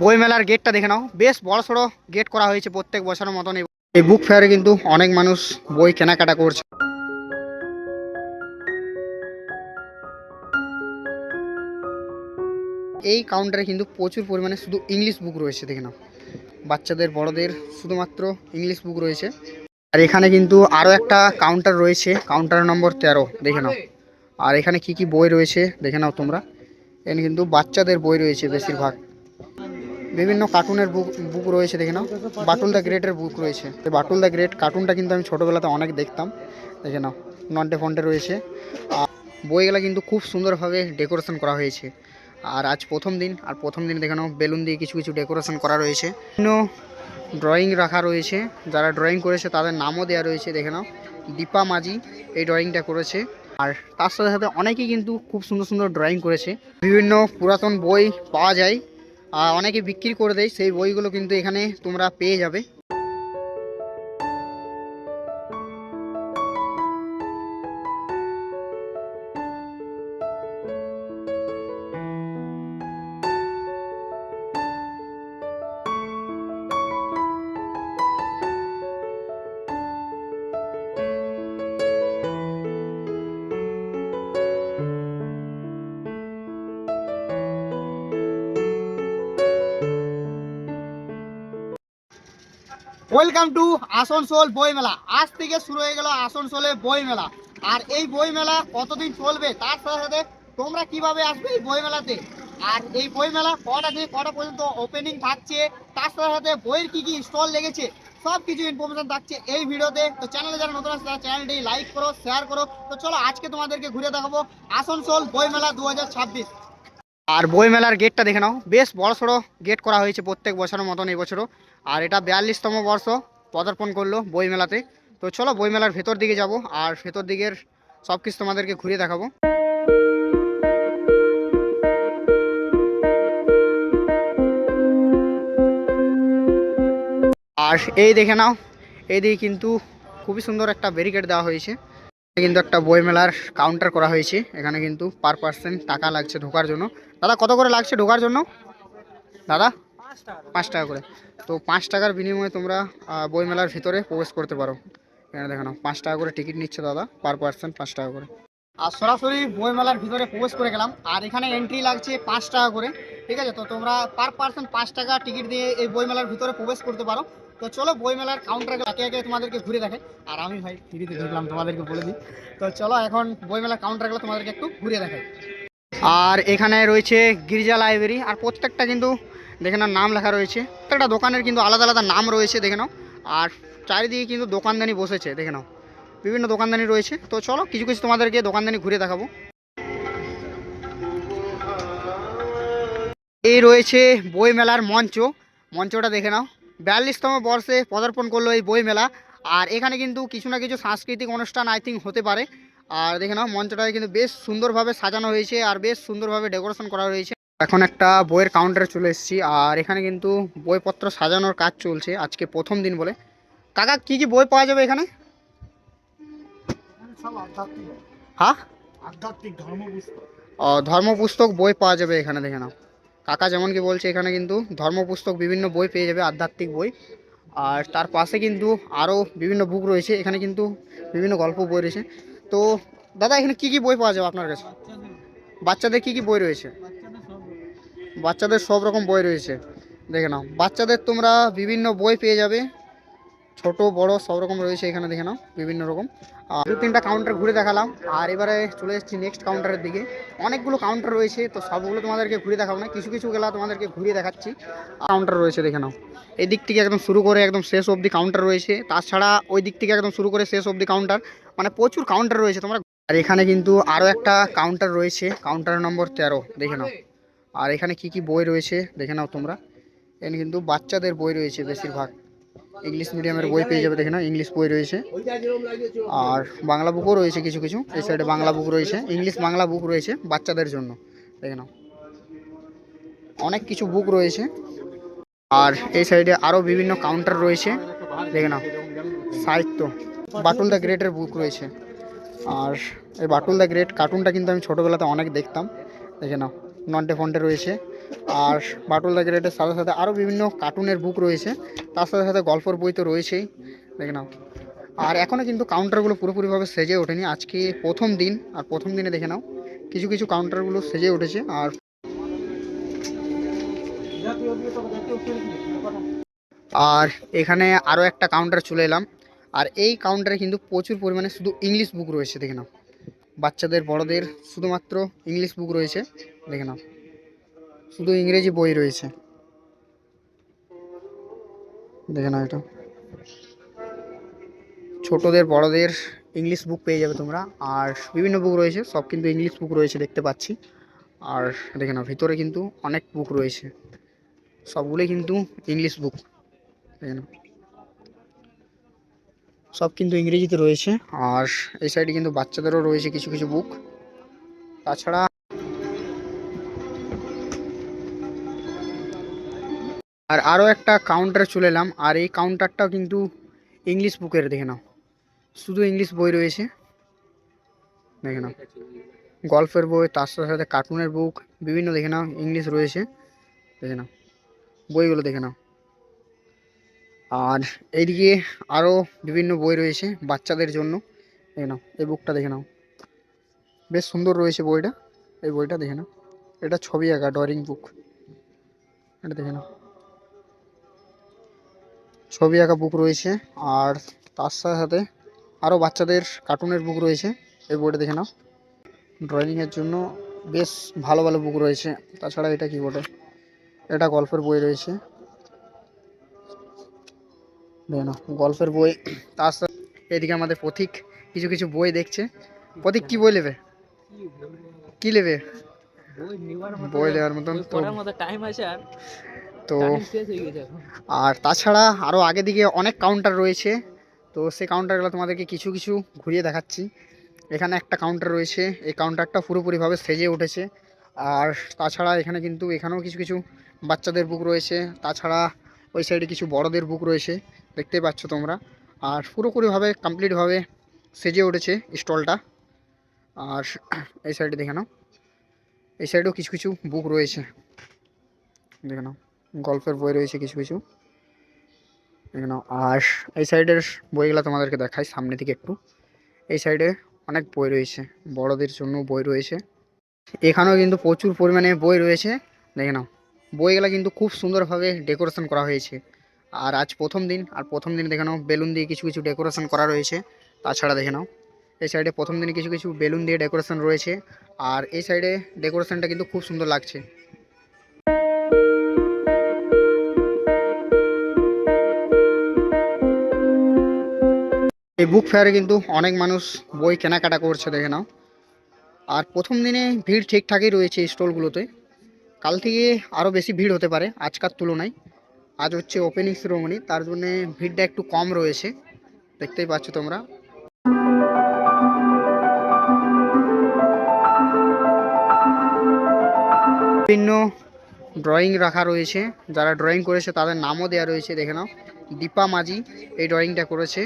বই মেলার গেটটা দেখে নাও, বেশ বড় সড়ো গেট করা হয়েছে প্রত্যেক বছরের মতন। এই বুক ফেয়ারে কিন্তু অনেক মানুষ বই কেনাকাটা করছে। এই কাউন্টারে কিন্তু প্রচুর পরিমাণে শুধু ইংলিশ বুক রয়েছে, দেখে নাও। বাচ্চাদের বড়দের শুধুমাত্র ইংলিশ বুক রয়েছে। আর এখানে কিন্তু আরও একটা কাউন্টার রয়েছে, কাউন্টার নম্বর 13, দেখে নাও। আর এখানে কি কি বই রয়েছে দেখে নাও তোমরা। এখানে কিন্তু বাচ্চাদের বই রয়েছে বেশিরভাগ। বিভিন্ন কার্টুনের বুক বুক রয়েছে, দেখে নাও। বাটুল দ্য গ্রেটের বুক রয়েছে। বাটুল দ্য গ্রেট কার্টুনটা কিন্তু আমি ছোটোবেলাতে অনেক দেখতাম, দেখে নাও। নন্টে ফন্টে রয়েছে। আর বইগুলো কিন্তু খুব সুন্দরভাবে ডেকোরেশন করা হয়েছে। আর আজ প্রথম দিন, আর প্রথম দিন দেখে নাও বেলুন দিয়ে কিছু কিছু ডেকোরেশন করা রয়েছে। বিভিন্ন ড্রয়িং রাখা রয়েছে, যারা ড্রয়িং করেছে তাদের নামও দেওয়া রয়েছে, দেখে নাও। দীপা মাঝি এই ড্রয়িংটা করেছে। আর তার সাথে সাথে অনেকেই কিন্তু খুব সুন্দর সুন্দর ড্রয়িং করেছে। বিভিন্ন পুরাতন বই পাওয়া যায়, অনেকে বিক্রি করে দেয়, সেই বইগুলো কিন্তু এখানে তোমরা পেয়ে যাবে। ওয়েলকাম টু আসানসোল বই মেলা। আজ থেকে শুরু হয়ে গেল আসানসোলে বই মেলা। আর এই বই মেলা কতদিন চলবে, তার সাথে সাথে তোমরা কিভাবে আসবে এই বই মেলাতে, আর এই বই মেলা কটা থেকে কটা পর্যন্ত ওপেনিং থাকছে, তার সাথে সাথে বইয়ের কি কি স্টল লেগেছে, সব কিছু ইনফরমেশন থাকছে এই ভিডিওতে। তো চ্যানেলে যারা নতুন আসছে তারা চ্যানেলটি লাইক করো, শেয়ার করো। তো চলো আজকে তোমাদেরকে ঘুরে দেখাবো আসানসোল বই মেলা 2026। আর বই মেলার গেটটা দেখে নাও, বেশ বড় সড়ো গেট করা হয়েছে প্রত্যেক বছরের মতন এই বছরও। আর এটা 42তম বর্ষ পদার্পণ করলো বই মেলাতে। তো চলো বই মেলার ভেতর দিকে যাব, আর ভেতর দিকের সব কিছু তোমাদেরকে ঘুরে দেখাবো। আর এই দেখে নাও, এইদিকে কিন্তু খুবই সুন্দর একটা ব্যারিকেড দেওয়া হয়েছে। কিন্তু একটা বই মেলার কাউন্টার করা হয়েছে, এখানে কিন্তু পার পার্সন টাকা লাগছে ঢোকার জন্য। দাদা কত করে লাগছে ঢোকার জন্য? দাদা 5 টাকা করে। তো 5 টাকার বিনিময়ে তোমরা বইমেলার ভিতরে প্রবেশ করতে পারো। এখানে দেখো না, 5 টাকা করে টিকিট নিচ্ছে দাদা, পার পার্সন 5 টাকা করে। আর সরাসরি বইমেলার ভিতরে প্রবেশ করে গেলাম। আর এখানে এন্ট্রি লাগছে 5 টাকা করে, ঠিক আছে। তো তোমরা পার পার্সন 5 টাকা টিকিট দিয়ে এই বইমেলার ভিতরে প্রবেশ করতে পারো। তো চলো বইমেলার কাউন্টার একে একে তোমাদেরকে ঘুরে দেখাই। আর আমি ভাই ফ্রিতে ঢুকলাম, তোমাদেরকে বলে দিই। তো চলো এখন বইমেলার কাউন্টারগুলো তোমাদেরকে একটু ঘুরে দেখাই। আর এখানে রয়েছে গির্জা লাইব্রেরি। আর প্রত্যেকটা কিন্তু দেখে নাও নাম লেখা রয়েছে, প্রত্যেকটা দোকানের কিন্তু আলাদা আলাদা নাম রয়েছে, দেখে নাও। আর চারিদিকে কিন্তু দোকানদানি বসেছে, দেখে নাও, বিভিন্ন দোকানদানি রয়েছে। তো চলো কিছু কিছু তোমাদেরকে দোকানদানি ঘুরে দেখাবো। এই রয়েছে বই মেলার মঞ্চ, মঞ্চটা দেখে নাও। 42তম বর্ষে পদার্পণ করলো এই বই মেলা। আর এখানে কিন্তু কিছু না কিছু সাংস্কৃতিক অনুষ্ঠান আই থিঙ্ক হতে পারে। আর দেখে নাও মঞ্চটাকে কিন্তু বেশ সুন্দরভাবে সাজানো হয়েছে, আর বেশ সুন্দরভাবে ডেকোরেশন করা হয়েছে। এখন একটা বইয়ের কাউন্টারে চলে এসেছি, আর এখানে কিন্তু বইপত্র সাজানোর কাজ চলছে, আজকে প্রথম দিন বলে। কাকা কি কি বই পাওয়া যাবে এখানে? হ্যাঁ, ধর্ম পুস্তক বই পাওয়া যাবে এখানে, দেখে নাও। কাকা যেমন কি বলছে, এখানে কিন্তু ধর্ম পুস্তক বিভিন্ন বই পেয়ে যাবে, আধ্যাত্মিক বই। আর তার পাশে কিন্তু আরও বিভিন্ন বুক রয়েছে, এখানে কিন্তু বিভিন্ন গল্প বই রয়েছে। তো দাদা এখানে কি কি বই পাওয়া যাবে আপনার কাছে? বাচ্চাদের কি কি বই রয়েছে? বাচ্চাদের সব রকম বই রয়েছে, দেখে নাও। বাচ্চাদের তোমরা বিভিন্ন বই পেয়ে যাবে, ছোট বড় সব রকম রয়েছে এখানে, দেখে নাও বিভিন্ন রকম। আর 2-3টা কাউন্টার ঘুরে দেখালাম, আর এবারে চলে এসেছি নেক্সট কাউন্টারের দিকে। অনেকগুলো কাউন্টার রয়েছে, তো সবগুলো তোমাদেরকে ঘুরে দেখাবো না, কিছু কিছু গেলা তোমাদেরকে ঘুরিয়ে দেখাচ্ছি। কাউন্টার রয়েছে, দেখে নাও। এই দিক থেকে একদম শুরু করে একদম শেষ অবধি কাউন্টার রয়েছে, তাছাড়া ওই দিক থেকে একদম শুরু করে শেষ অবধি কাউন্টার, মানে প্রচুর কাউন্টার রয়েছে তোমরা। আর এখানে কিন্তু আরও একটা কাউন্টার রয়েছে, কাউন্টার নম্বর 13, দেখে নাও। আর এখানে কি কি বই রয়েছে দেখে নাও তোমরা। এখানে কিন্তু বাচ্চাদের বই রয়েছে বেশিরভাগ, ইংলিশ মিডিয়ামের বই পেয়ে যাবে, দেখে নাও। ইংলিশ বই রয়েছে, আর বাংলা বুকও রয়েছে কিছু কিছু। এই সাইডে বাংলা বুক রয়েছে, ইংলিশ বাংলা বুক রয়েছে বাচ্চাদের জন্য, দেখে নাও। অনেক কিছু বুক রয়েছে। আর এই সাইডে আরও বিভিন্ন কাউন্টার রয়েছে, দেখে নাও। সাহিত্য, বাটুল দ্য গ্রেটের বুক রয়েছে। আর এই বাটুল দ্য গ্রেট কার্টুনটা কিন্তু আমি ছোটোবেলাতে অনেক দেখতাম, দেখে নাও। নন্টে ফন্টে রয়েছে। আর বাটুল দ্য গ্রেটের সাথে সাথে আরও বিভিন্ন কার্টুনের বুক রয়েছে, তার সাথে সাথে গল্পের বই তো রয়েছেই, দেখে নাও। আর এখনও কিন্তু কাউন্টারগুলো পুরোপুরিভাবে সেজে ওঠেনি, আজকে প্রথম দিন, আর প্রথম দিনে দেখে নাও কিছু কিছু কাউন্টারগুলো সেজে উঠেছে। আর এখানে আরও একটা কাউন্টার চলে এলাম, আর এই কাউন্টারে কিন্তু প্রচুর পরিমাণে শুধু ইংলিশ বুক রয়েছে, দেখে নাও। বাচ্চাদের বড়দের শুধুমাত্র ইংলিশ বুক রয়েছে, দেখে নাও, শুধু ইংরেজি বই রয়েছে, দেখে নাও। এটা ছোটদের বড়দের ইংলিশ বুক পেয়ে যাবে তোমরা, আর বিভিন্ন বুক রয়েছে, সব কিন্তু ইংলিশ বুক রয়েছে দেখতে পাচ্ছি। আর দেখে নাও ভিতরে কিন্তু অনেক বুক রয়েছে, সবগুলোই কিন্তু ইংলিশ বুক, দেখে নাও, সব কিন্তু ইংরেজিতে রয়েছে। আর এই সাইডে কিন্তু বাচ্চাদেরও রয়েছে কিছু কিছু বুক। তাছাড়া আর আরও একটা কাউন্টারে চলে এলাম, আর এই কাউন্টারটাও কিন্তু ইংলিশ বুকের, দেখে নাও শুধু ইংলিশ বই রয়েছে, দেখে নাও গল্পের বই, তার সাথে সাথে কার্টুনের বুক বিভিন্ন, দেখে নাও ইংলিশ রয়েছে, দেখে নাও বইগুলো, দেখে নাও। আর এইদিকে আরও বিভিন্ন বই রয়েছে বাচ্চাদের জন্য, দেখে নাও এই বুকটা, দেখে নাও বেশ সুন্দর রয়েছে বইটা, এই বইটা দেখে নাও, এটা ছবি আঁকা ড্রয়িং বুক, এটা দেখে নাও ছবি আঁকা বুক রয়েছে। আর তার সাথে সাথে আরও বাচ্চাদের কার্টুনের বুক রয়েছে, এই বইটা দেখে নাও, ড্রয়িংয়ের জন্য বেশ ভালো ভালো বুক রয়েছে। তাছাড়া এটা কি বটে, এটা গল্পের বই রয়েছে, দেখে নাও গল্পের বই। তার সাথে এদিকে আমাদের পথিক কিছু কিছু বই দেখছে। পথিক কি বই নেবে, কি নেবে? বই নেওয়ার মতন টাইম আছে আর তো। আর তাছাড়া আরও আগে দিকে অনেক কাউন্টার রয়েছে, তো সেই কাউন্টারগুলো তোমাদেরকে কিছু কিছু ঘুরিয়ে দেখাচ্ছি। এখানে একটা কাউন্টার রয়েছে, এই কাউন্টারটা পুরোপুরিভাবে সেজে উঠেছে। আর তাছাড়া এখানে কিন্তু এখানেও কিছু কিছু বাচ্চাদের বুক রয়েছে, তাছাড়া ওই সাইডে কিছু বড়দের বুক রয়েছে, দেখতেই পাচ্ছ তোমরা। আর পুরোপুরিভাবে কমপ্লিটভাবে সেজে উঠেছে স্টলটা। আর এই সাইডে দেখে নাও, এই সাইডেও কিছু কিছু বুক রয়েছে, দেখে নাও গল্পের বই রয়েছে কিছু কিছু, দেখে নাও। আর এই সাইডের বইগুলো তোমাদেরকে দেখাই সামনে থেকে একটু। এই সাইডে অনেক বই রয়েছে, বড়দের জন্য বই রয়েছে, এখানেও কিন্তু প্রচুর পরিমাণে বই রয়েছে, দেখে নাও বইগুলো কিন্তু খুব সুন্দরভাবে ডেকোরেশন করা হয়েছে। আর আজ প্রথম দিন, আর প্রথম দিন দেখে নাও বেলুন দিয়ে কিছু কিছু ডেকোরেশন করা রয়েছে। তাছাড়া দেখে নাও এই সাইডে প্রথম দিনে কিছু কিছু বেলুন দিয়ে ডেকোরেশন রয়েছে, আর এই সাইডে ডেকোরেশনটা কিন্তু খুব সুন্দর লাগছে। এই বুক ফেয়ারে কিন্তু অনেক মানুষ বই কেনাকাটা করছে, দেখে নাও। আর প্রথম দিনে ভিড় ঠিকঠাকই রয়েছে স্টলগুলোতে, কাল থেকে আরও বেশি ভিড় হতে পারে আজকার তুলনায়। আজ হচ্ছে ওপেনিং সেরেমনি, তার জন্য ভিড়টা একটু কম রয়েছে, দেখতেই পাচ্ছ তোমরা। বিভিন্ন ড্রয়িং রাখা রয়েছে, যারা ড্রয়িং করেছে তাদের নামও দেওয়া রয়েছে, দেখে নাও দীপা মাঝি এই ড্রয়িংটা করেছে।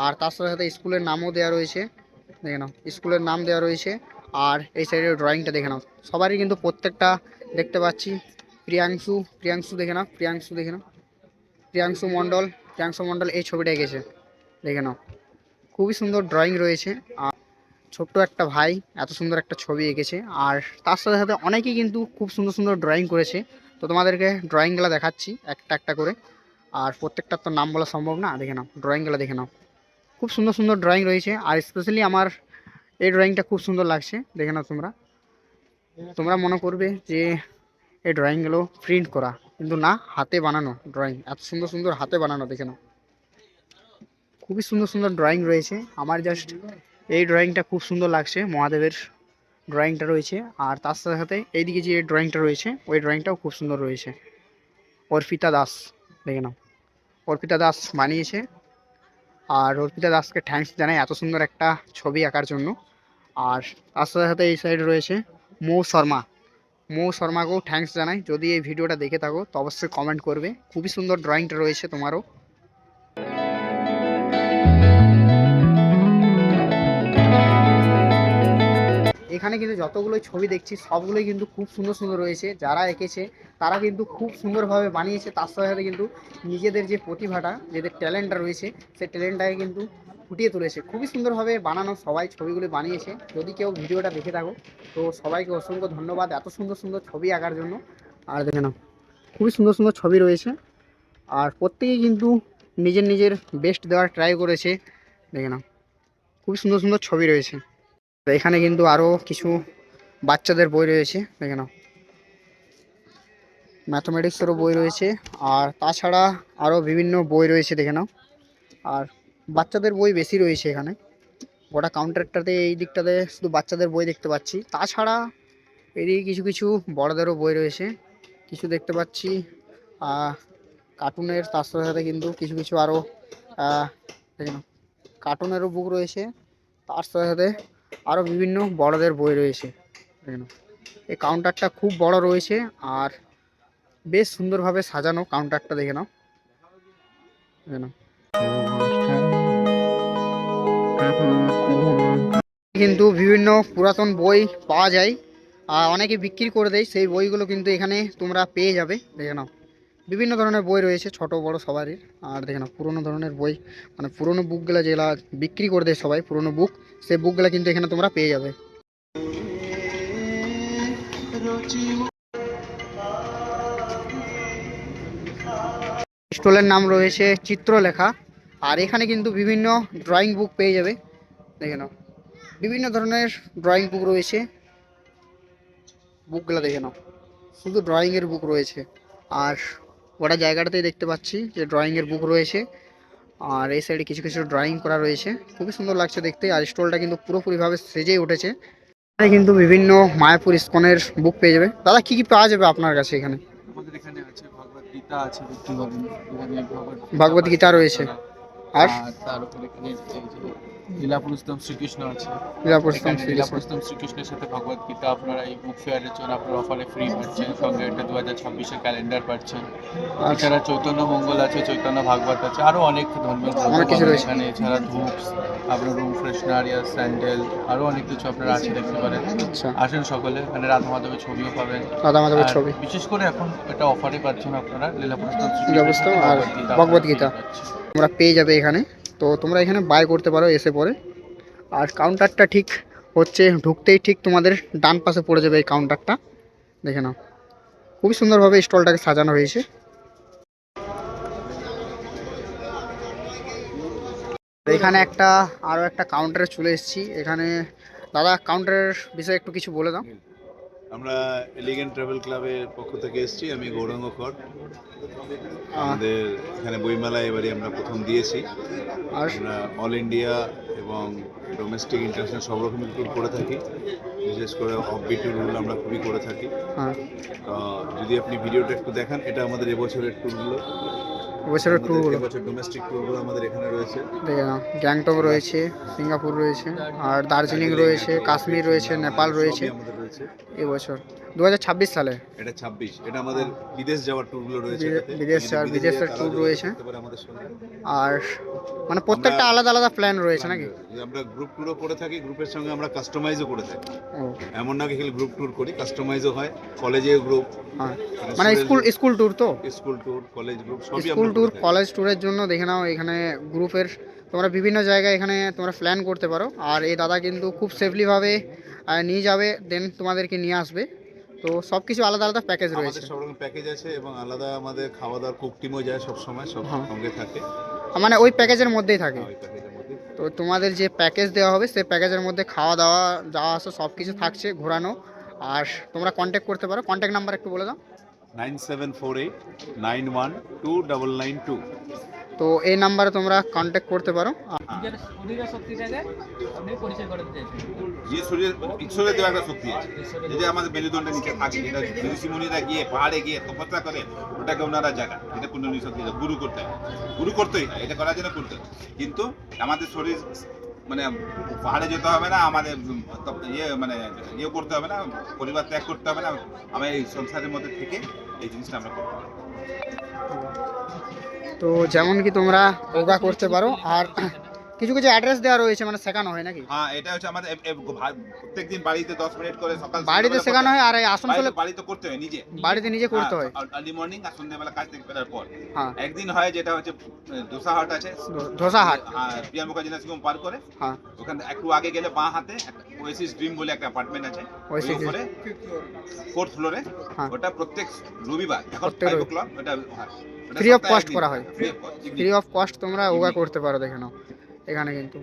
আর তার সাথে সাথে স্কুলের নামও দেওয়া রয়েছে, দেখে নাও স্কুলের নাম দেওয়া রয়েছে। আর এই সাইডের ড্রয়িংটা দেখে নাও, সবারই কিন্তু প্রত্যেকটা দেখতে পাচ্ছি। প্রিয়াংশু দেখে নাও, দেখে নাও প্রিয়াংশু মণ্ডল এই ছবিটা এঁকেছে, দেখে নাও খুবই সুন্দর ড্রয়িং রয়েছে। আর ছোট্ট একটা ভাই এত সুন্দর একটা ছবি এঁকেছে, আর তার সাথে সাথে অনেকেই কিন্তু খুব সুন্দর সুন্দর ড্রয়িং করেছে। তো তোমাদেরকে ড্রয়িংগুলো দেখাচ্ছি একটা একটা করে, আর প্রত্যেকটার তো নাম বলা সম্ভব না, দেখে নাও ড্রয়িংগুলো দেখে নাও খুব সুন্দর সুন্দর ড্রয়িং রয়েছে। আর স্পেশালি আমার এই ড্রয়িংটা খুব সুন্দর লাগছে, দেখে নাও তোমরা। তোমরা মনে করবে যে এই ড্রয়িংগুলো প্রিন্ট করা, কিন্তু না, হাতে বানানো ড্রয়িং, এত সুন্দর সুন্দর হাতে বানানো, দেখে নাও খুবই সুন্দর সুন্দর ড্রয়িং রয়েছে। আমার জাস্ট এই ড্রয়িংটা খুব সুন্দর লাগছে, মহাদেবের ড্রয়িংটা রয়েছে। আর তার সাথে সাথে এইদিকে যে ড্রয়িংটা রয়েছে ওই ড্রয়িংটাও খুব সুন্দর রয়েছে, অর্পিতা দাস, দেখে নাও অর্পিতা দাস বানিয়েছে। আর অর্পিতা দাসকে থ্যাঙ্কস জানাই এত সুন্দর একটা ছবি আঁকার জন্য। আর তার সাথে সাথে এই সাইডে রয়েছে মৌ শর্মাকেও থ্যাঙ্কস জানাই, যদি এই ভিডিওটা দেখে থাকো তো অবশ্যই কমেন্ট করবে, খুবই সুন্দর ড্রয়িংটা রয়েছে তোমারও। এখানে কিন্তু যতগুলো ছবি দেখছি সবগুলোই কিন্তু খুব সুন্দর সুন্দর রয়েছে। যারা এঁকেছে তারা কিন্তু খুব সুন্দরভাবে বানিয়েছে, তার সাথে সাথে কিন্তু নিজেদের যে প্রতিভাটা, যাদের ট্যালেন্টটা রয়েছে সেই ট্যালেন্টটাকে কিন্তু ফুটিয়ে তুলেছে। খুবই সুন্দরভাবে বানানো সবাই ছবিগুলো বানিয়েছে। যদি কেউ ভিডিওটা দেখে থাকো তো সবাইকে অসংখ্য ধন্যবাদ এত সুন্দর সুন্দর ছবি আঁকার জন্য। আর দেখে নাও খুবই সুন্দর সুন্দর ছবি রয়েছে, আর প্রত্যেকেই কিন্তু নিজের নিজের বেস্ট দেওয়ার ট্রাই করেছে। দেখে নাও খুবই সুন্দর সুন্দর ছবি রয়েছে। তো এখানে কিন্তু আরও কিছু বাচ্চাদের বই রয়েছে, দেখে নাও ম্যাথমেটিক্সেরও বই রয়েছে, আর তাছাড়া আরও বিভিন্ন বই রয়েছে দেখে নাও। আর বাচ্চাদের বই বেশি রয়েছে এখানে, গোটা কাউন্টারটাতে এই দিকটাতে শুধু বাচ্চাদের বই দেখতে পাচ্ছি। তাছাড়া এদিকে কিছু কিছু বড়দেরও বই রয়েছে, কিছু দেখতে পাচ্ছি কার্টুনের, তার সাথে সাথে কিন্তু কিছু কিছু আরও দেখে নাও কার্টুনেরও বুক রয়েছে, তার সাথে সাথে আরও বিভিন্ন বড়দের বই রয়েছে। দেখে নাও এই কাউন্টারটা খুব বড় রয়েছে আর বেশ সুন্দরভাবে সাজানো কাউন্টারটা, দেখে নাও দেখে নাও কিন্তু বিভিন্ন পুরাতন বই পাওয়া যায়, আর অনেকে বিক্রি করে দেয় সেই বইগুলো কিন্তু এখানে তোমরা পেয়ে যাবে। দেখে নাও বিভিন্ন ধরনের বই রয়েছে, ছোট বড় সবারই। আর দেখে নাও পুরোনো ধরনের বই, মানে পুরোনো বুকগুলো যেগুলা বিক্রি করে দেয় সবাই, পুরোনো বুক, সেই বুকগুলো কিন্তু এখানে তোমরা পেয়ে যাবে। স্টলের নাম রয়েছে চিত্রলেখা, আর এখানে কিন্তু বিভিন্ন ড্রয়িং বুক পেয়ে যাবে। দেখে নাও বিভিন্ন ধরনের ড্রয়িং বুক রয়েছে, বুকগুলো দেখে নাও শুধু ড্রয়িংয়ের বুক রয়েছে। আর গোটা জায়গাটাতেই দেখতে পাচ্ছি যে ড্রয়িংয়ের বুক রয়েছে, আর এই সাইডে কিছু কিছু ড্রয়িং করা রয়েছে, খুবই সুন্দর লাগছে দেখতে। আর স্টলটা কিন্তু পুরোপুরিভাবে সেজেই উঠেছে। এখানে কিন্তু বিভিন্ন মায়াপুর ইস্কনের বুক পেয়ে যাবে। দাদা কি কি পাওয়া যাবে আপনার কাছে এখানে? আমাদের এখানে আছে ভগবত গীতা আছে, দেখতে পাবেন এখানে ভগবত গীতা রয়েছে, আর আর তার উপরে এখানে এই যে লীলা পুরুষোত্তম শ্রীকৃষ্ণ আছে। লীলাপুরুষোত্তম এখানে লীলা শ্রীকৃষ্ণ। পুরুষোত্তম শ্রীকৃষ্ণের সাথে ভগবত গীতা আপনারা এই বুক ফেয়ারের জন্য আপনারা অফারে ফ্রি পাচ্ছেন, সঙ্গে একটা 2026-এর ক্যালেন্ডার পাচ্ছেন। এছাড়া চৈতন্য মঙ্গল আছে, চৈতন্য ভাগবত আছে, আরও অনেক ধর্মীয় গ্রন্থ অনেক কিছু পাবেন রয়েছে। এখানে। এছাড়া ধূপ, আপনার রুম ফ্রেশনার, স্যান্ডেল, আরও অনেক কিছু আপনারা আছে দেখতে পারেন। আচ্ছা, আসেন সকলে, এখানে রাধা মাধবের ছবিও পাবেন। রাধা মাধবের আর ছবি, বিশেষ করে এখন এটা অফারে পাচ্ছেন আপনারা, লীলা পুরুষোত্তম ব্যবস্থা আর ভগবত গীতা তোমরা পেয়ে যাবে এখানে। তো তোমরা এখানে বাই করতে পারো এসে পরে। আর কাউন্টারটা ঠিক হচ্ছে ঢুকতেই ঠিক তোমাদের ডান পাশে পড়ে যাবে এই কাউন্টারটা, দেখে নাও খুবই সুন্দরভাবে স্টলটাকে সাজানো হয়েছে। এখানে একটা আরও একটা কাউন্টারে চলে এসেছি। এখানে দাদা কাউন্টারের বিষয়ে একটু কিছু বলে দাও। আমরা এলিগেন্ট ট্রাভেল ক্লাবের পক্ষ থেকে এসেছি, আমি গৌরাঙ্গ কর। আমাদের এখানে বইমেলায় এবারে আমরা প্রথম দিয়েছি। আর আমরা অল ইন্ডিয়া এবং ডোমেস্টিক ইন্টারন্যাশনাল সব রকমের ট্যুর করে থাকি, বিশেষ করে অফবিট ট্যুরগুলো আমরা খুবই করে থাকি। হ্যাঁ, যদি আপনি ভিডিওটা একটু দেখান, এটা আমাদের এবছরের ট্যুরগুলো। বছরের ট্যুরগুলো এবছর ডোমেস্টিক ট্যুরগুলো আমাদের এখানে রয়েছে। দেখে নাও গ্যাংটক রয়েছে, সিঙ্গাপুর রয়েছে, আর দার্জিলিং রয়েছে, কাশ্মীর রয়েছে, নেপাল রয়েছে সবই আমাদের রয়েছে এবছর 2026 সালে। এটা 26, এটা আমাদের বিদেশ যাওয়ার ট্যুরগুলো রয়েছে। বিদেশের ট্যুর রয়েছে, আমাদের সঙ্গে। আর মানে প্রত্যেকটা আলাদা আলাদা প্ল্যান রয়েছে নাকি? আমরা গ্রুপ ট্যুরও করে থাকি, গ্রুপের সঙ্গে আমরা কাস্টমাইজও করে থাকি। ও এমন না কি খালি গ্রুপ ট্যুর করি, কাস্টমাইজও হয়। কলেজের গ্রুপ, হ্যাঁ, মানে স্কুল ট্যুর, তো স্কুল ট্যুর, কলেজ গ্রুপ সবই স্কুল আমরা ট্যুর, করে থাকি। কলেজ ট্যুরের জন্য দেখে নাও এখানে গ্রুপের তোমরা বিভিন্ন জায়গায় এখানে তোমরা প্ল্যান করতে পারো। আর এই দাদা কিন্তু খুব সেফলিভাবে নিয়ে যাবে, দেন তোমাদেরকে নিয়ে আসবে। তো সব কিছু আলাদা আলাদা প্যাকেজ রয়েছে, আমাদের সব রকম প্যাকেজ আছে এবং আলাদা আমাদের খাওয়া দাওয়ার কুক টিমও যায় সব সময়, সব হ্যাঁ। সঙ্গে থাকে। মানে ওই প্যাকেজের মধ্যেই থাকে। ওই প্যাকেজের মধ্যে তো তোমাদের যে প্যাকেজ দেওয়া হবে সেই প্যাকেজের মধ্যে খাওয়া দাওয়া যাওয়া আসা সব কিছু থাকছে, ঘোরানো। আর তোমরা কন্ট্যাক্ট করতে পারো, কন্ট্যাক্ট নাম্বার একটু বলে দাও। 9748912992। তো এই নাম্বারে তোমরা কন্ট্যাক্ট করতে পারো। ঈশ্বরের দেওয়া একটা শক্তি আছে, যেটা আমাদের মেরুদণ্ডের নিচে থাকে, যেটা ঋষিমুনিরা গিয়ে পাহাড়ে গিয়ে তপস্যা করে, ওটাকে ওনারা জায়গা, এটা কুণ্ডলী শক্তি। গুরু করতে হয়, গুরু করতেই হয়, এটা করার জন্য করতে হয়। কিন্তু আমাদের শরীর মানে পাহাড়ে যেতে হবে না, আমাদের মানে ইয়ে করতে হবে না, পরিবার ত্যাগ করতে হবে না, আমরা এই সংসারের মধ্যে থেকে এই জিনিসটা আমরা করতে পারি। তো যেমন কি তোমরা যোগা করতে পারো, আর কিছু কিছু অ্যাড্রেস দেওয়া রয়েছে, মানে শেখানো হয় নাকি? হ্যাঁ, এটা হচ্ছে আমাদের প্রত্যেকদিন বাড়িতে 10 মিনিট করে সকাল বাড়িতে সন্ধ্যাবেলা শেখানো করতে হয়, আর এই আসানসোলে বাড়িতে করতে হয় নিজে। বাড়িতে নিজে করতে হয়। আর্লি মর্নিং আর সন্ধ্যাবেলা কাজ থেকে ফেরার পর। হ্যাঁ, একদিন হয় যেটা হচ্ছে ধোসা হাট আছে, ধোসা হাট। প্রিয়া মুখার্জি নার্সিংহোম পার করে হ্যাঁ, ওখানে একটু আগে গেলে বাঁ হাতে ওয়েসিস ড্রিম বলে একটা অ্যাপার্টমেন্ট আছে, ওই Oasis উপরে 4th ফ্লোরে। হ্যাঁ। ওটা প্রত্যেক রবিবার এখন প্রত্যেক 5 o'clock ওটা ফ্রি অফ কস্ট করা হয়। Free of cost. Free of cost তোমরা যোগা করতে পারো, দেখে নাও এখানে কিন্তু।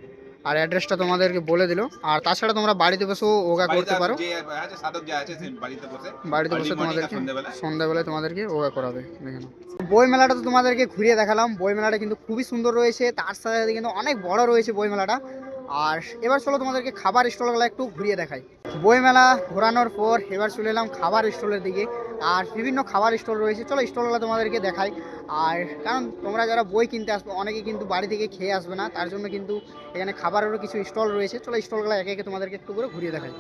আর অ্যাড্রেসটা তোমাদেরকে বলে দিল। আর তাছাড়া তোমরা বাড়িতে বসেও যোগা করতে পারো, যে আছে সাধক যা আছে সে বাড়িতে বসে বাড়িতে বসে early morning আর তোমাদেরকে সন্ধ্যাবেলা সন্ধ্যাবেলায় তোমাদেরকে যোগা করাবে, দেখে নাও। বই মেলাটা তো তোমাদেরকে ঘুরিয়ে দেখালাম। বই মেলাটা কিন্তু খুবই সুন্দর রয়েছে, তার সাথে সাথে কিন্তু অনেক বড় রয়েছে বই মেলাটা। আর এবার চলো তোমাদেরকে খাবার স্টলগুলো একটু ঘুরিয়ে দেখাই। বই মেলা ঘোরানোর পর এবার চলে এলাম খাবার স্টলের দিকে। আর বিভিন্ন খাবার স্টল রয়েছে, চলো স্টলগুলো তোমাদেরকে দেখাই। আর কারণ তোমরা যারা বই কিনতে আসবে অনেকে কিন্তু বাড়ি থেকে খেয়ে আসবে না, তার জন্য কিন্তু এখানে খাবারেরও কিছু স্টল রয়েছে। চলো স্টলগুলো একে একে তোমাদেরকে একটু করে ঘুরিয়ে দেখাই।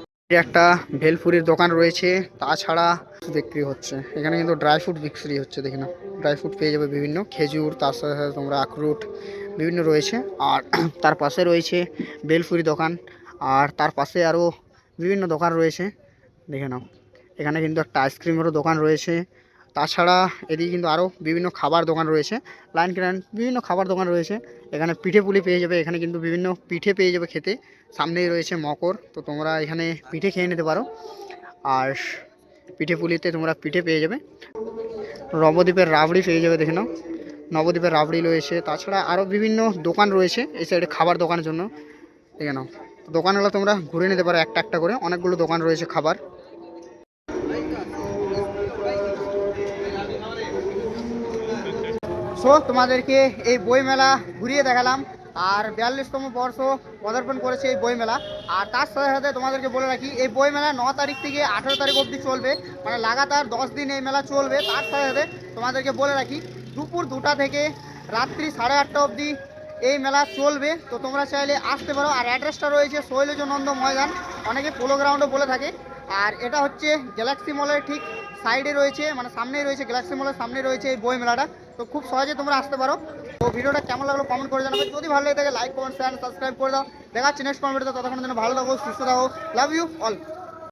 একটা ভেলপুরির দোকান রয়েছে, তাছাড়া বিক্রি হচ্ছে এখানে কিন্তু ড্রাই ফ্রুট বিক্রি হচ্ছে, দেখে নাও। ড্রাই ফ্রুট পেয়ে যাবে বিভিন্ন, খেজুর, তার সাথে সাথে তোমরা আখরোট বিভিন্ন রয়েছে। আর তার পাশে রয়েছে ভেলপুরি দোকান, আর তার পাশে আরও বিভিন্ন দোকান রয়েছে, দেখে নাও। এখানে কিন্তু একটা আইসক্রিমেরও দোকান রয়েছে। তাছাড়া এদিকে কিন্তু আরও বিভিন্ন খাবার দোকান রয়েছে, লাইন লাইন বিভিন্ন খাবার দোকান রয়েছে। এখানে পিঠে পুলি পেয়ে যাবে, এখানে কিন্তু বিভিন্ন পিঠে পেয়ে যাবে খেতে। সামনেই রয়েছে মকর, তো তোমরা এখানে পিঠে খেয়ে নিতে পারো। আর পিঠে পুলিতে তোমরা পিঠে পেয়ে যাবে। নবদ্বীপের রাবড়ি পেয়ে যাবে, দেখে নাও। নবদ্বীপের রাবড়ি রয়েছে। তাছাড়া আরও বিভিন্ন দোকান রয়েছে এই সাইডে খাবার দোকানের জন্য, দেখে নাও। দোকানগুলো তোমরা ঘুরে নিতে পারো একটা একটা করে, অনেকগুলো দোকান রয়েছে খাবার। সো তোমাদেরকে এই বই মেলা ঘুরিয়ে দেখালাম। আর 42তম বর্ষ পদার্পণ করেছে এই বই মেলা। আর তার সাথে সাথে তোমাদেরকে বলে রাখি, এই বই মেলা 9 তারিখ থেকে 18 তারিখ অবধি চলবে, মানে লাগাতার 10 দিন এই মেলা চলবে। তার সাথে সাথে তোমাদেরকে বলে রাখি, দুপুর 2টা থেকে রাত্রি 8:30 অবধি এই মেলা চলবে। তো তোমরা চাইলে আসতে পারো। আর অ্যাড্রেসটা রয়েছে শৈলজনন্দ ময়দান, অনেকে পোলো গ্রাউন্ডও বলে থাকে। আর এটা হচ্ছে গ্যালাক্সি মলের ঠিক সাইডে রয়েছে, মানে সামনেই রয়েছে, গ্যালাক্সি মলের সামনে রয়েছে এই বই মেলাটা। তো খুব সহজে তোমরা আসতে পারো। তো ভিডিওটা কেমন লাগলো কমেন্ট করে জানাবে। যদি ভালো লাগে থাকে লাইক কমেন্ট শেয়ার সাবস্ক্রাইব করে দাও। দেখা হচ্ছে নেক্সট কমেন্ট ভিডিওতে। ততক্ষণের জন্য ভালো থাকো, সুস্থ থাকো। Love you all.